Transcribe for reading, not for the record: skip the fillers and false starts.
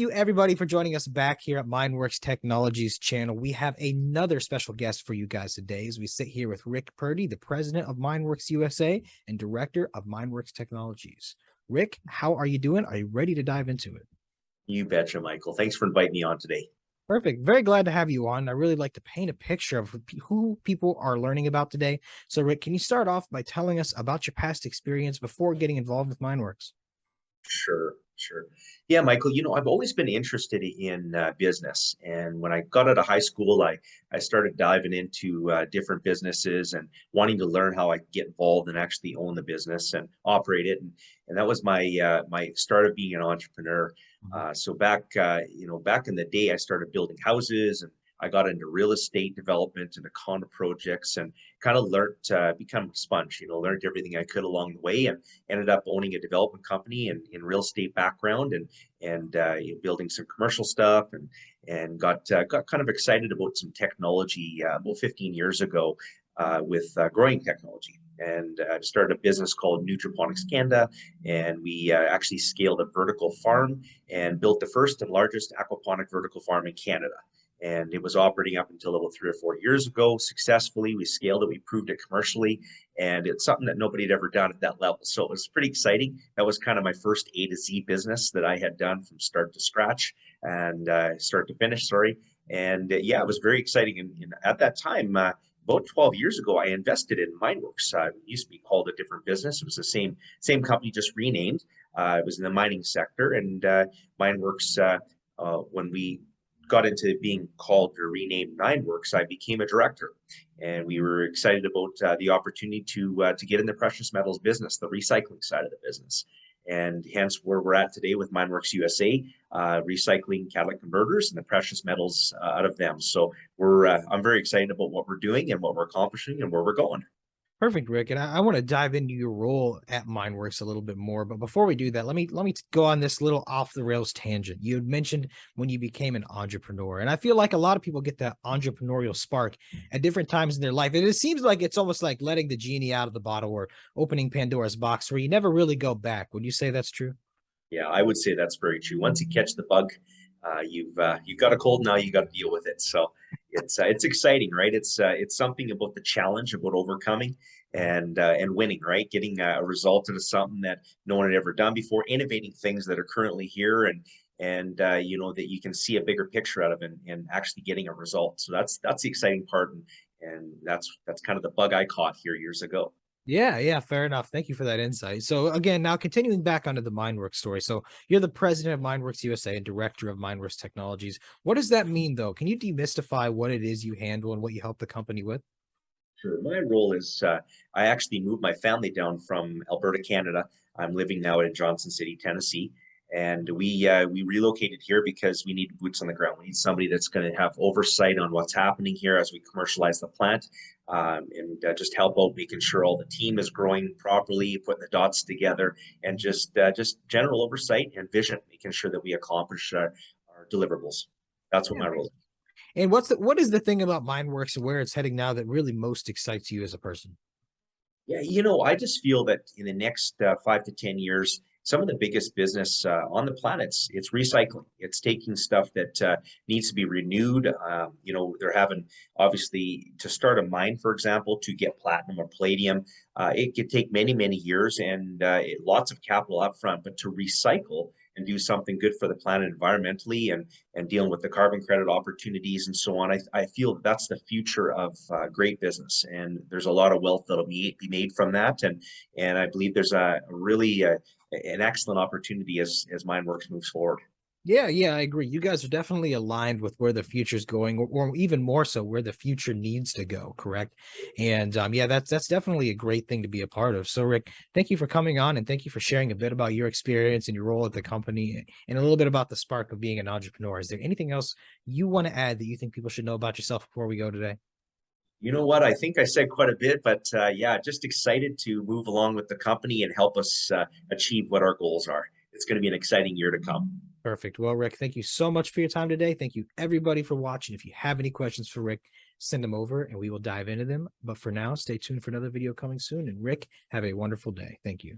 you everybody for joining us back here at Mineworx Technologies channel. We have another special guest for you guys today as we sit here with Rick Purdy, the president of Mineworx USA and director of Mineworx Technologies. Rick, how are you doing? Are you ready to dive into it? You betcha, Michael. Thanks for inviting me on today. Perfect. Very glad to have you on. I really like to paint a picture of who people are learning about today. So, Rick, can you start off by telling us about your past experience before getting involved with Mineworx? Sure. Yeah, Michael, I've always been interested in business. And when I got out of high school, I started diving into different businesses and wanting to learn how I could get involved and actually own the business and operate it. And that was my start of being an entrepreneur. So back in the day, I started building houses and I got into real estate development and condo projects and kind of learned to become a sponge, learned everything I could along the way and ended up owning a development company in real estate background and building some commercial stuff and got kind of excited about some technology about 15 years ago with growing technology. And started a business called Nutriponics Canada, and we actually scaled a vertical farm and built the first and largest aquaponic vertical farm in Canada. And it was operating up until about 3 or 4 years ago successfully. We scaled it, we proved it commercially, and it's something that nobody had ever done at that level. So it was pretty exciting. That was kind of my first A to Z business that I had done from start to scratch and start to finish, sorry. And yeah, it was very exciting. And at that time, about 12 years ago, I invested in Mineworx. It used to be called a different business. It was the same company, just renamed. It was in the mining sector, and Mineworx, when we got into being called or renamed Mineworx, I became a director, and we were excited about the opportunity to get in the precious metals business, the recycling side of the business, and hence where we're at today with Mineworx USA, recycling catalytic converters and the precious metals out of them. So I'm very excited about what we're doing and what we're accomplishing and where we're going. Perfect, Rick. And I want to dive into your role at Mineworx a little bit more. But before we do that, let me go on this little off the rails tangent. You had mentioned when you became an entrepreneur. And I feel like a lot of people get that entrepreneurial spark at different times in their life. And it seems like it's almost like letting the genie out of the bottle or opening Pandora's box where you never really go back. Would you say that's true? Yeah, I would say that's very true. Once you catch the bug, you've got a cold, now you got to deal with it. So it's exciting, right? It's something about the challenge, about overcoming and winning, right? Getting a result out of something that no one had ever done before, innovating things that are currently here, and that you can see a bigger picture out of and actually getting a result. So that's the exciting part, and that's kind of the bug I caught here years ago. Yeah, fair enough. Thank you for that insight. So again, now continuing back onto the Mineworx story. So you're the president of Mineworx USA and director of Mineworx Technologies. What does that mean though? Can you demystify what it is you handle and what you help the company with? Sure. My role is I actually moved my family down from Alberta, Canada. I'm living now in Johnson City, Tennessee, and we relocated here because we need boots on the ground. We need somebody that's going to have oversight on what's happening here as we commercialize the plant, and just help out making sure all the team is growing properly, putting the dots together, and just general oversight and vision, making sure that we accomplish our deliverables. That's what Yeah. my role is. And what is the thing about Mineworx and where it's heading now that really most excites you as a person? Yeah, I just feel that in the next 5 to 10 years, some of the biggest business on the planet, it's recycling. It's taking stuff that needs to be renewed. They're having obviously to start a mine, for example, to get platinum or palladium. It could take many, many years and lots of capital up front. But to recycle and do something good for the planet environmentally and dealing with the carbon credit opportunities and so on. I feel that's the future of great business, and there's a lot of wealth that'll be made from that, and I believe there's a really an excellent opportunity as Mineworx moves forward. Yeah, I agree. You guys are definitely aligned with where the future is going, or even more so where the future needs to go, correct? And yeah, that's definitely a great thing to be a part of. So, Rick, thank you for coming on and thank you for sharing a bit about your experience and your role at the company and a little bit about the spark of being an entrepreneur. Is there anything else you want to add that you think people should know about yourself before we go today? You know what? I think I said quite a bit, but yeah, just excited to move along with the company and help us achieve what our goals are. It's going to be an exciting year to come. Perfect. Well, Rick, thank you so much for your time today. Thank you everybody for watching. If you have any questions for Rick, send them over and we will dive into them. But for now, stay tuned for another video coming soon. And Rick, have a wonderful day. Thank you.